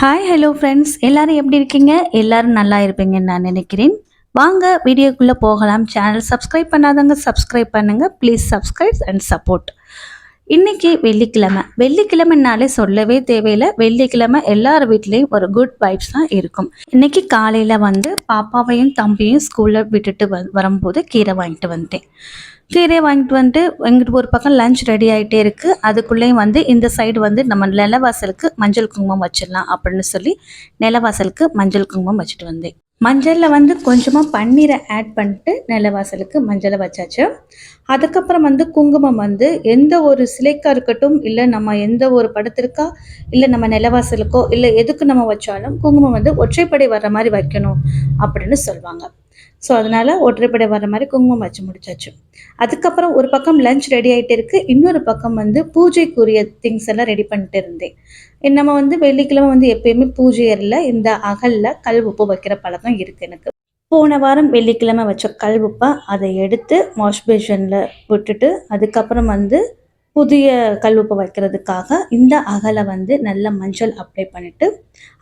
Hi hello friends, எல்லாரும் எப்படி இருக்கீங்க? எல்லாரும் நல்லா இருப்பீங்கன்னு நான் நினைக்கிறேன். வாங்க வீடியோக்குள்ளே போகலாம். சேனல் சப்ஸ்கிரைப் பண்ணாதவங்க சப்ஸ்கிரைப் பண்ணுங்கள். Please subscribe and support. இன்றைக்கி வெள்ளிக்கிழமைனாலே சொல்லவே தேவையில்லை. வெள்ளிக்கிழமை எல்லார் வீட்லேயும் ஒரு குட் வைப்ஸ் தான் இருக்கும். இன்றைக்கி காலையில் பாப்பாவையும் தம்பியும் ஸ்கூலில் விட்டுட்டு வரும்போது கீரை வாங்கிட்டு வந்துட்டேன். கீரையை வாங்கிட்டு வந்துட்டு எங்கிட்ட ஒரு பக்கம் லஞ்ச் ரெடி ஆகிட்டே இருக்குது. அதுக்குள்ளேயும் இந்த சைடு நம்ம நிலவாசலுக்கு மஞ்சள் குங்குமம் வச்சிடலாம் அப்படின்னு சொல்லி நிலவாசலுக்கு மஞ்சள் குங்குமம் வச்சுட்டு வந்தேன். மஞ்சளில் கொஞ்சமாக பன்னீரை ஆட் பண்ணிட்டு நிலவாசலுக்கு மஞ்சளை வச்சாச்சு. அதுக்கப்புறம் குங்குமம் எந்த ஒரு சிலைக்காக இருக்கட்டும், இல்லை நம்ம எந்த ஒரு படத்திற்கா, இல்லை நம்ம நிலவாசலுக்கோ, இல்லை எதுக்கு நம்ம வச்சாலும் குங்குமம் ஒற்றைப்படை வர்ற மாதிரி வைக்கணும் அப்படின்னு சொல்லுவாங்க. ஸோ அதனால் ஒற்றைப்படை வர்ற மாதிரி குங்குமம் வச்சு முடிச்சாச்சு. அதுக்கப்புறம் ஒரு பக்கம் லஞ்ச் ரெடி ஆகிட்டே இருக்குது. இன்னொரு பக்கம் பூஜைக்குரிய திங்ஸ் எல்லாம் ரெடி பண்ணிட்டு இருந்தேன். நம்ம வெள்ளிக்கிழமை எப்பயுமே பூஜை அறையில் இந்த அகலில் கல் உப்பு வைக்கிற பழக்கம் இருக்குது எனக்கு. போன வாரம் வெள்ளிக்கிழமை வச்ச கல் உப்பை அதை எடுத்து வாஷ் பேஷனில் விட்டுட்டு அதுக்கப்புறம் புதிய கல் உப்பு வைக்கிறதுக்காக இந்த அகலை நல்ல மஞ்சள் அப்ளை பண்ணிவிட்டு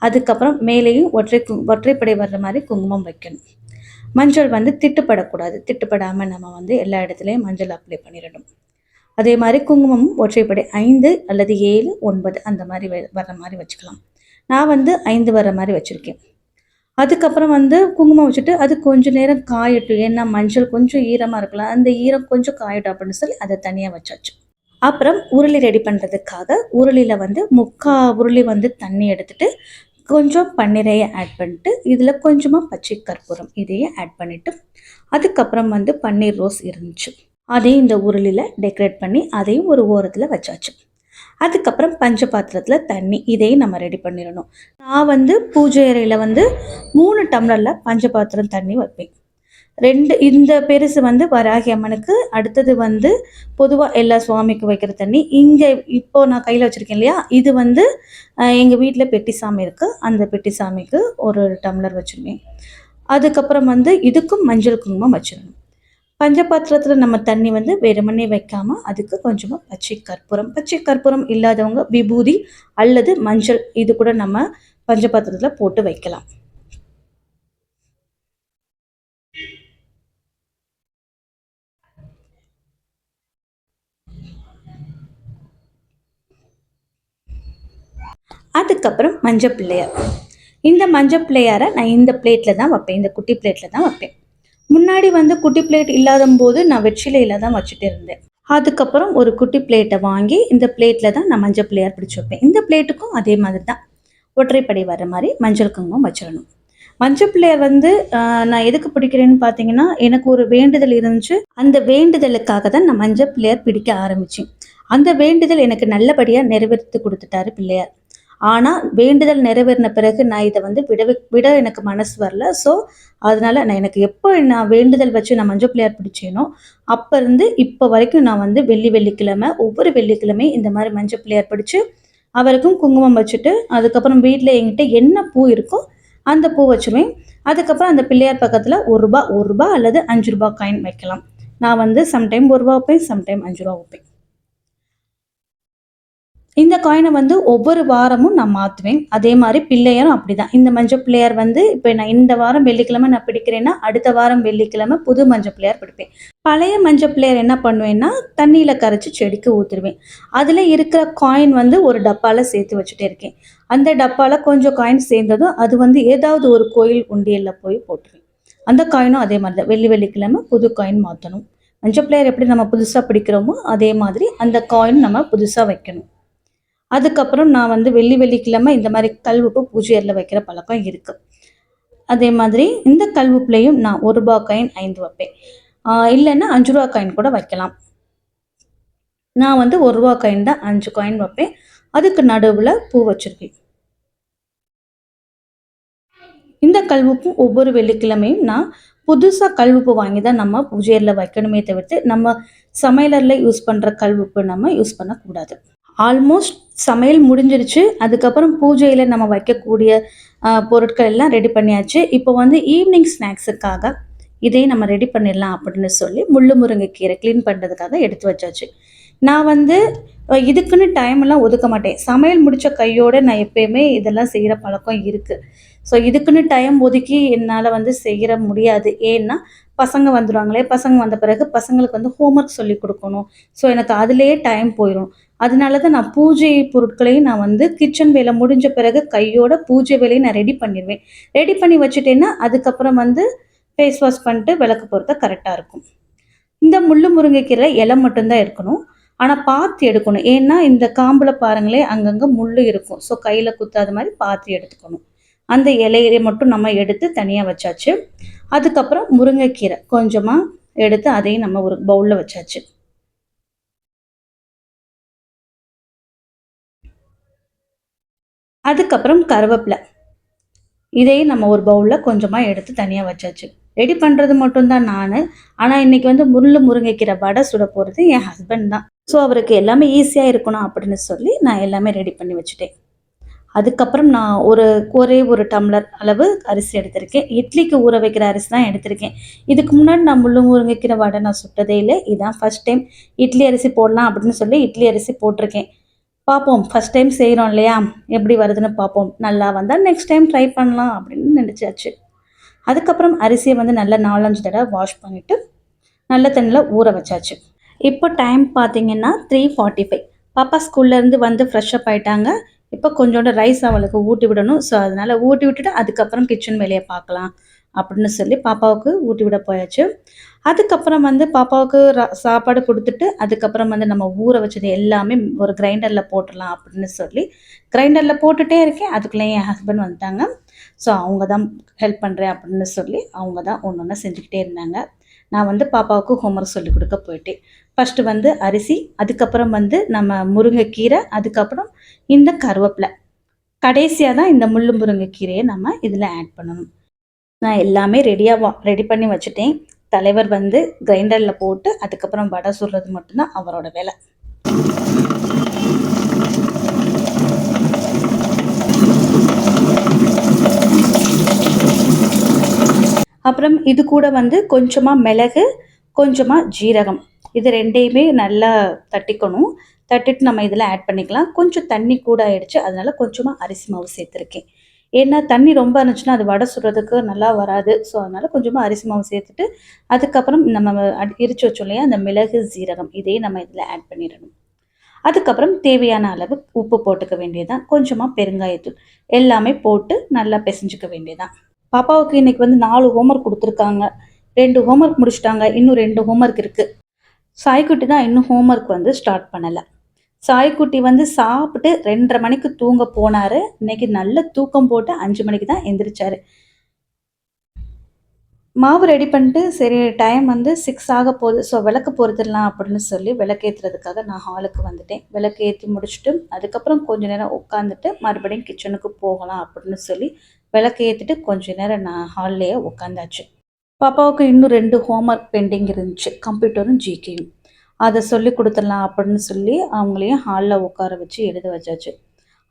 அதுக்கப்புறம் மேலேயும் ஒற்றைப்படை வர்ற மாதிரி குங்குமம் வைக்கணும். மஞ்சள் திட்டுப்படக்கூடாது. திட்டுப்படாமல் நம்ம எல்லா இடத்துலையும் மஞ்சள் அப்ளை பண்ணிடணும். அதே மாதிரி குங்குமமும் ஒற்றைப்படை 5 அல்லது 7, 9 அந்த மாதிரி வர்ற மாதிரி வச்சுக்கலாம். நான் 5 வர்ற மாதிரி வச்சுருக்கேன். அதுக்கப்புறம் குங்குமம் வச்சுட்டு அது கொஞ்சம் நேரம் காயட்டும். ஏன்னா மஞ்சள் கொஞ்சம் ஈரமாக இருக்கலாம். அந்த ஈரம் கொஞ்சம் காயட்டும் அப்படின்னு சொல்லி அதை தனியாக வச்சாச்சு. அப்புறம் உருளி ரெடி பண்ணுறதுக்காக உருளியில் 3/4 உருளி தண்ணி எடுத்துகிட்டு கொஞ்சம் பன்னீரையை ஆட் பண்ணிட்டு இதில் கொஞ்சமாக பச்சை கற்பூரம் இதையும் ஆட் பண்ணிவிட்டு அதுக்கப்புறம் பன்னீர் ரோஸ் இருந்துச்சு. அதையும் இந்த உருளியில் டெக்கரேட் பண்ணி அதையும் ஒரு ஓரத்தில் வச்சாச்சு. அதுக்கப்புறம் பஞ்ச பாத்திரத்தில் தண்ணி இதையும் நம்ம ரெடி பண்ணிடணும். நான் பூஜை அறையில் 3 டம்ளரில் பஞ்ச பாத்திரம் தண்ணி வைப்பேன். 2 இந்த பெருசு வராகி அம்மனுக்கு, அடுத்தது பொதுவாக எல்லா சுவாமிக்கும் வைக்கிற தண்ணி. இங்கே இப்போ நான் கையில் வச்சுருக்கேன் இல்லையா, இது எங்கள் வீட்டில் பெட்டி சாமி இருக்குது. அந்த பெட்டி சாமிக்கு ஒரு டம்ளர் வச்சுருவேன். அதுக்கப்புறம் இதுக்கும் மஞ்சள் குங்குமம் வச்சிடணும். பஞ்சபாத்திரத்தில் நம்ம தண்ணி வெறுமனே வைக்காமல் அதுக்கு கொஞ்சமாக பச்சை கற்பூரம் இல்லாதவங்க விபூதி அல்லது மஞ்சள் இது கூட நம்ம பஞ்சபாத்திரத்தில் போட்டு வைக்கலாம். அதுக்கப்புறம் மஞ்சள் பிள்ளையார். இந்த மஞ்சள் பிள்ளையாரை நான் இந்த பிளேட்டில் தான் வைப்பேன். இந்த குட்டி பிளேட்டில் தான் வைப்பேன். முன்னாடி குட்டி பிளேட் இல்லாத போது நான் வெற்றிலையில் தான் வச்சுட்டு இருந்தேன். அதுக்கப்புறம் ஒரு குட்டி பிளேட்டை வாங்கி இந்த பிளேட்டில் தான் நான் மஞ்சள் பிள்ளையார் பிடிச்சி வைப்பேன். இந்த பிளேட்டுக்கும் அதே மாதிரி தான் ஒற்றைப்படை வர மாதிரி மஞ்சள் குங்குமம் வச்சிடணும். மஞ்சள் பிள்ளையார் நான் எதுக்கு பிடிக்கிறேன்னு பார்த்தீங்கன்னா, எனக்கு ஒரு வேண்டுதல் இருந்துச்சு. அந்த வேண்டுதலுக்காக தான் நான் மஞ்சள் பிள்ளையார் பிடிக்க ஆரம்பித்தேன். அந்த வேண்டுதல் எனக்கு நல்லபடியாக நிறைவேற்றி கொடுத்துட்டாரு பிள்ளையார். ஆனால் வேண்டுதல் நிறைவேறின பிறகு நான் இதை விட எனக்கு மனசு வரல. ஸோ அதனால் எனக்கு எப்போ நான் வேண்டுதல் வச்சு நான் மஞ்சள் பிள்ளையார் பிடிச்சேனோ அப்போ இருந்து இப்போ வரைக்கும் நான் வெள்ளிக்கிழமை ஒவ்வொரு வெள்ளிக்கிழமையும் இந்த மாதிரி மஞ்சள் பிள்ளையார் பிடிச்சி அவருக்கும் குங்குமம் வச்சுட்டு அதுக்கப்புறம் வீட்டில் என்கிட்ட என்ன பூ இருக்கோ அந்த பூ வச்சுருவேன். அதுக்கப்புறம் அந்த பிள்ளையார் பக்கத்தில் ஒரு ரூபா அல்லது 5 ரூபா காயின் வைக்கலாம். நான் சம்டைம் 1 ரூபா வைப்பேன், சம்டைம் 5 ரூபா வைப்பேன். இந்த காயினை ஒவ்வொரு வாரமும் நான் மாற்றுவேன். அதே மாதிரி பிள்ளையாரும் அப்படிதான். இந்த மஞ்சள் பிள்ளையார் இப்போ நான் இந்த வாரம் வெள்ளிக்கிழமை நான் பிடிக்கிறேன்னா அடுத்த வாரம் வெள்ளிக்கிழமை புது மஞ்சள் பிள்ளையார் பிடிப்பேன். பழைய மஞ்சள் பிள்ளையார் என்ன பண்ணுவேன்னா தண்ணியில் கரைச்சி செடிக்கு ஊற்றுருவேன். அதில் இருக்கிற காயின் ஒரு டப்பாவில் சேர்த்து வச்சுட்டே இருக்கேன். அந்த டப்பாவில் கொஞ்சம் காயின் சேர்ந்ததும் அது ஏதாவது ஒரு கோயில் உண்டியலில் போய் போட்டுருவேன். அந்த காயினும் அதே மாதிரி தான் வெள்ளிக்கிழமை புது காயின் மாற்றணும். மஞ்சள் பிள்ளையார் எப்படி நம்ம புதுசாக பிடிக்கிறோமோ அதே மாதிரி அந்த காயின் நம்ம புதுசாக வைக்கணும். அதுக்கப்புறம் நான் வெள்ளிக்கிழமை இந்த மாதிரி கல் உப்பு பூஜை அறையில் வைக்கிற பழக்கம் இருக்குது. அதே மாதிரி இந்த கல் உப்புலையும் நான் 1 ரூபா காயின் 5 வைப்பேன். இல்லைன்னா 5 ரூபா காயின் கூட வைக்கலாம். நான் 1 ரூபா காயின் தான் 5 காயின் வைப்பேன். அதுக்கு நடுவில் பூ வச்சுருக்கேன். இந்த கல் உப்பு ஒவ்வொரு வெள்ளிக்கிழமையும் நான் புதுசாக கல் உப்பு வாங்கி தான் நம்ம பூஜை அறையில் வைக்கணுமே தவிர்த்து நம்ம சமையலரில் யூஸ் பண்ணுற கல் உப்பு நம்ம யூஸ் பண்ணக்கூடாது. ஆல்மோஸ்ட் சமையல் முடிஞ்சிருச்சு. அதுக்கப்புறம் பூஜையில் நம்ம வைக்கக்கூடிய பொருட்கள் எல்லாம் ரெடி பண்ணியாச்சு. இப்போ ஈவினிங் ஸ்நாக்ஸுக்காக இதையும் நம்ம ரெடி பண்ணிடலாம் அப்படின்னு சொல்லி முள்ளு முருங்கைக்கீரை க்ளீன் பண்ணுறதுக்காக எடுத்து வச்சாச்சு. நான் வந்து இதுக்குன்னு டைம்லாம் ஒதுக்க மாட்டேன். சமையல் முடிச்ச கையோட நான் எப்பயுமே இதெல்லாம் செய்ற பழக்கம் இருக்கு. ஸோ இதுக்குன்னு டைம் ஒதுக்கி என்னால வந்து செய்ற முடியாது. ஏன்னா, பசங்க வந்துருவாங்களே, பசங்க வந்த பிறகு பசங்களுக்கு வந்து ஹோம்வொர்க் சொல்லிக் குடுக்கணும். ஸோ எனக்கு அதிலேயே டைம் போயிரும். அதனால தான் நான் பூஜை பொருட்களையும் நான் வந்து கிச்சன் வேலை முடிஞ்ச பிறகு கையோட பூஜை வேலையும் நான் ரெடி பண்ணிருவேன். ரெடி பண்ணி வச்சுட்டேன்னா, அதுக்கப்புறம் வந்து ஃபேஸ் வாஷ் பண்ணிட்டு விளக்கு பொருத்த கரெக்ட்டா இருக்கும். இந்த முள்ளு முருங்கைக்கீரை இலை மட்டும் தான் எடுக்கணும். ஆனா பார்த்து எடுக்கணும். ஏன்னா, இந்த காம்புல பாருங்களேன் அங்கங்க முள்ளு இருக்கும். ஸோ கையில குத்தாத மாரி பார்த்து எடுத்துக்கணும். அந்த இலைய மட்டும் நம்ம எடுத்து தனியா வச்சாச்சு. அதுக்கப்புறம் முருங்கைக்கீரை கொஞ்சமா எடுத்து அதையும் நம்ம ஒரு பவுல்ல வச்சாச்சு. அதுக்கப்புறம் கருவேப்பில. இதையும் நம்ம ஒரு பவுல்ல கொஞ்சமா எடுத்து தனியா வச்சாச்சு. ரெடி பண்றது மட்டும் தான் நானு. ஆனா இன்னைக்கு வந்து முள்ளு முருங்கைக்கீரை வடை சுட போறது என் ஹஸ்பண்ட் தான். ஸோ அவருக்கு எல்லாமே ஈஸியா இருக்கணும் அப்படின்னு சொல்லி நான் எல்லாமே ரெடி பண்ணி வச்சுட்டேன். அதுக்கப்புறம் நான் ஒரே ஒரு டம்ளர் அளவு அரிசி எடுத்திருக்கேன். இட்லிக்கு ஊற வைக்கிற அரிசி தான் எடுத்திருக்கேன். இதுக்கு முன்னாடி நான் முள்ளு முருங்கைக்கீரை வடை நான் சுட்டதே இல்ல. இதான் ஃபர்ஸ்ட் டைம் இட்லி அரிசி போடலாம் அப்படின்னு சொல்லி இட்லி அரிசி போட்டிருக்கேன். பார்ப்போம். ஃபர்ஸ்ட் டைம் செய்றோம் இல்லையா? எப்படி வருதுன்னு பார்ப்போம். நல்லா வந்தா நெக்ஸ்ட் டைம் ட்ரை பண்ணலாம் அப்படின்னு நினைச்சாச்சு. அதுக்கப்புறம் அரிசிய வந்து நல்லா 4, 5 தடவ வாஷ் பண்ணிட்டு, நல்ல தண்ணீல ஊற வச்சாச்சு. இப்போ டைம் பார்த்தீங்கன்னா 3:45. பாப்பா ஸ்கூல்லேருந்து வந்து ஃப்ரெஷ் அப் ஆயிட்டாங்க. இப்போ கொஞ்சோண்டு ரைஸ் அவளுக்கு ஊட்டி விடணும். ஸோ, அதனால ஊட்டி விட்டுட்டு அதுக்கப்புறம் கிச்சன் வேலைய பார்க்கலாம் அப்படின்னு சொல்லி பாப்பாவுக்கு ஊட்டி விட போயாச்சு. அதுக்கப்புறம் வந்து பாப்பாவுக்கு சாப்பாடு குடுத்துட்டு, அதுக்கப்புறம் வந்து நம்ம ஊற வச்சது எல்லாமே ஒரு கிரைண்டர்ல போட்டுறலாம் அப்படின்னு சொல்லி, கிரைண்டர்ல போட்டுட்டே இருக்கேன். அதுக்குள்ள என் ஹஸ்பண்ட் வந்துட்டாங்க. ஸோ, அவங்க தான் ஹெல்ப் பண்றேன் அப்படின்னு சொல்லி, அவங்க தான் ஒண்ணு ஒண்ணா செஞ்சுக்கிட்டே இருந்தாங்க. நான் வந்து பாப்பாவுக்கு ஹோம்வொர்க் சொல்லிக் குடுக்க போயிட்டேன். ஃபர்ஸ்ட்டு வந்து அரிசி, அதுக்கப்புறம் வந்து நம்ம முருங்கைக்கீரை, அதுக்கப்புறம் இந்த கருவேப்பில. கடைசியா தான் இந்த முள்ளு முருங்கைக்கீரைய நம்ம இதில ஆட் பண்ணணும். நான் எல்லாமே ரெடி பண்ணி வச்சுட்டேன். தலைவர் வந்து கிரைண்டர்ல போட்டு, அதுக்கப்புறம் வடை சுடுறது மட்டும் தான் அவரோட வேலை. அப்புறம் இது கூட வந்து கொஞ்சமா மிளகு, கொஞ்சமா ஜீரகம். இது 2யுமே நல்லா தட்டிக்கணும். தட்டிட்டு நம்ம இதில ஆட் பண்ணிக்கலாம். கொஞ்சம் தண்ணி கூட ஆயிடுச்சு. அதனால கொஞ்சமா அரிசி மாவு சேர்த்துருக்கேன். ஏன்னா தண்ணி ரொம்ப இருந்துச்சுன்னா, அது வடை சுடுறதுக்கு நல்லா வராது. ஸோ, அதனால கொஞ்சமா அரிசி மாவு சேர்த்துட்டு, அதுக்கப்புறம் நம்ம இடிச்சு வச்சோம் இல்லையா, அந்த மிளகு, ஜீரகம் இதையும் நம்ம இதில ஆட் பண்ணிடணும். அதுக்கப்புறம் தேவையான அளவு உப்பு போட்டுக்க வேண்டியதுதான். கொஞ்சமா பெருங்காயத்தூள் எல்லாமே போட்டு நல்லா பெசஞ்சுக்க வேண்டியதுதான். பாப்பாவுக்கு இன்னைக்கு வந்து 4 ஹோம்வொர்க் குடுத்துருக்காங்க. 2 ஹோம்வொர்க் முடிச்சுட்டாங்க. இன்னும் 2 ஹோம்வொர்க் இருக்கு. சாய்க்குட்டி தான் இன்னும் ஹோம்வொர்க் வந்து ஸ்டார்ட் பண்ணல. சாய்க்குட்டி வந்து சாப்பிட்டு 2:30 மணிக்கு தூங்க போனாரு. இன்னைக்கு நல்ல தூக்கம் போட்டு 5 மணிக்கு தான் எந்திரிச்சாரு. மாவு ரெடி பண்ணிட்டு சரி டைம் வந்து 6 ஆகப்போகுது. ஸோ விளக்கு பொருத்திடலாம் அப்படின்னு சொல்லி விளக்கேத்துறதுக்காக நான் ஹாலுக்கு வந்துட்டேன். விளக்கு ஏத்தி முடிச்சுட்டு, அதுக்கப்புறம் கொஞ்ச நேரம் உட்காந்துட்டு மறுபடியும் கிச்சனுக்கு போகலாம் அப்படின்னு சொல்லி விளக்கு ஏத்திட்டு கொஞ்ச நேரம் நான் ஹால்லயே உட்காந்தாச்சு. பாப்பாவுக்கு இன்னும் 2 ஹோம்வொர்க் பெண்டிங் இருந்துச்சு. கம்ப்யூட்டரும், ஜிகேயும். அத சொல்லிக் குடுத்துடலாம் அப்படின்னு சொல்லி அவங்களையும் ஹால்ல உட்கார வச்சு எழுத வச்சாச்சு.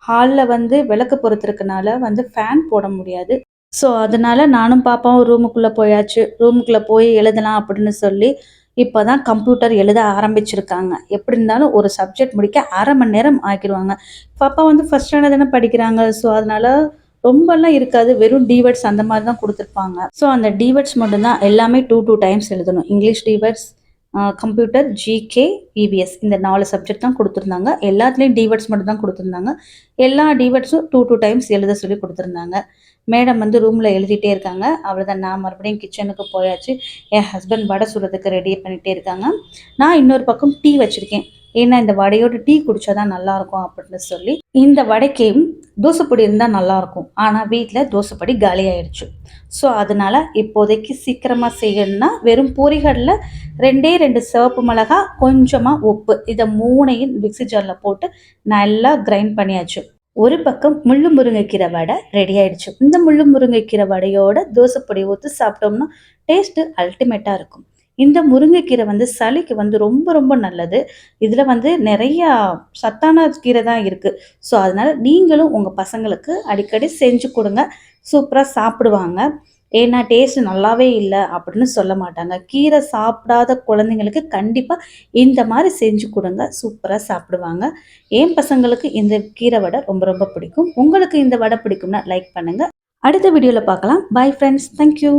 ஹால்ல வந்து விளக்கு பொருத்துறதுனால வந்து ஃபேன் போட முடியாது. ஸோ, அதனால நானும் பாப்பாவும் ரூமுக்குள்ள போயாச்சு. ரூமுக்குள்ள போய் எழுதலாம் அப்படின்னு சொல்லி, இப்ப தான் கம்ப்யூட்டர் எழுத ஆரம்பிச்சிருக்காங்க. எப்படி இருந்தாலும் ஒரு சப்ஜெக்ட் முடிக்க 1/2 மணி நேரம் ஆக்கிருவாங்க. பாப்பா வந்து ஃபர்ஸ்ட் ஸ்டாண்டர்ட் தானே படிக்கிறாங்க. ஸோ, அதனால ரொம்பலாம் இருக்காது. வெறும் டிவேர்ட்ஸ் அந்த மாரி தான் குடுத்துருப்பாங்க. ஸோ, அந்த டிவேர்ட்ஸ் மட்டும் தான் எல்லாமே 2 டைம்ஸ் எழுதணும். இங்கிலீஷ் டிவேர்ட்ஸ், கம்ப்யூட்டர், ஜிகே, இவிஎஸ் இந்த 4 சப்ஜெக்ட் தான் குடுத்துருந்தாங்க. எல்லாத்துலயும் டிவேர்ட்ஸ் மட்டும் தான் குடுத்துருந்தாங்க. எல்லா டிவேர்ட்ஸும் 2 டைம்ஸ் எழுத சொல்லி குடுத்துருந்தாங்க. மேடம் வந்து ரூம்ல எழுதிட்டே இருக்காங்க. அவ்வளோதான் நான் மறுபடியும் கிச்சனுக்கு போயாச்சு. என் ஹஸ்பண்ட் வடை சுடுறதுக்கு ரெடி பண்ணிட்டே இருக்காங்க. நான் இன்னொரு பக்கம் டீ வச்சிருக்கேன். ஏன்னா இந்த வடையோட டீ குடிச்சா தான் நல்லாயிருக்கும் அப்படின்னு சொல்லி, இந்த வடைக்கு தோசைப்பொடி இருந்தா நல்லாயிருக்கும். ஆனா வீட்ல தோசைப்பொடி காலியாயிடுச்சு. ஸோ, அதனால இப்போதைக்கு சீக்கிரமா செய்யணும்னா, வெறும் பொரிகடல 2 சிவப்பு மிளகா, கொஞ்சமா உப்பு இத 3யும் மிக்ஸி ஜார்ல போட்டு நல்லா கிரைண்ட் பண்ணியாச்சு. ஒரு பக்கம் முள்ளு முருங்கைக்கீரை வடை ரெடி ஆயிடுச்சு. இந்த முள்ளு முருங்கைக்கீரை வடையோட தோசை பொடி ஊத்தி சாப்பிட்டோம்னா டேஸ்ட் அல்டிமேட்டா இருக்கும். இந்த முருங்கைக்கீரை வந்து சளிக்கு வந்து ரொம்ப ரொம்ப நல்லது. இதுல வந்து நிறைய சத்தான கீரை தான் இருக்கு. ஸோ, அதனால நீங்களும் உங்க பசங்களுக்கு அடிக்கடி செஞ்சு கொடுங்க. சூப்பரா சாப்பிடுவாங்க. ஏன்னா டேஸ்ட் நல்லாவே இல்லை அப்படின்னு சொல்ல மாட்டாங்க. கீரை சாப்பிடாத குழந்தைங்களுக்கு கண்டிப்பாக இந்த மாதிரி செஞ்சு கொடுங்க, சூப்பராக சாப்பிடுவாங்க. என் பசங்களுக்கு இந்த கீரை வடை ரொம்ப ரொம்ப பிடிக்கும். உங்களுக்கு இந்த வடை பிடிக்கும்னா லைக் பண்ணுங்கள். அடுத்த வீடியோவில் பார்க்கலாம். Bye friends. தேங்க்யூ.